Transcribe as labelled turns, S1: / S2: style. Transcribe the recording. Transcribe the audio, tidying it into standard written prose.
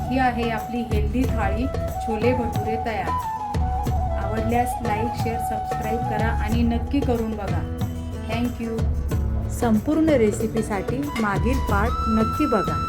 S1: ही आहे आपली हेल्दी थाळी छोले भटुरे तयार. आवडल्यास लाईक, शेअर, सबस्क्राईब करा आणि नक्की करून बघा. थँक्यू. संपूर्ण रेसिपीसाठी मागील पार्ट नक्की बघा.